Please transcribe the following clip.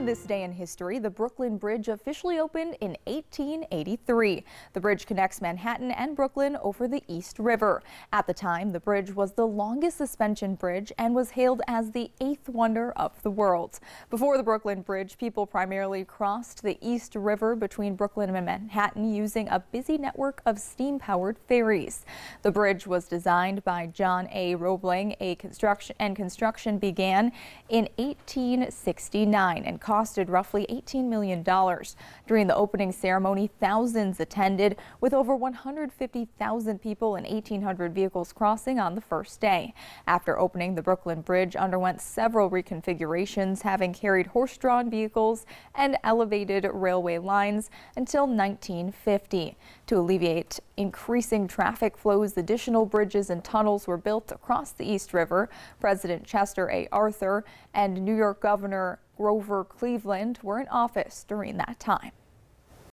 this day in history, the Brooklyn Bridge officially opened in 1883. The bridge connects Manhattan and Brooklyn over the East River. At the time, the bridge was the longest suspension bridge and was hailed as the eighth wonder of the world. Before the Brooklyn Bridge, people primarily crossed the East River between Brooklyn and Manhattan using a busy network of steam-powered ferries. The bridge was designed by John A. Roebling, construction began in 1869 and costed roughly $18 million. During the opening ceremony, thousands attended, with over 150,000 people and 1,800 vehicles crossing on the first day. After opening, the Brooklyn Bridge underwent several reconfigurations, having carried horse-drawn vehicles and elevated railway lines until 1950. To alleviate increasing traffic flows, additional bridges and tunnels were built across the East River. President Chester A. Arthur and New York Governor Grover Cleveland were in office during that time.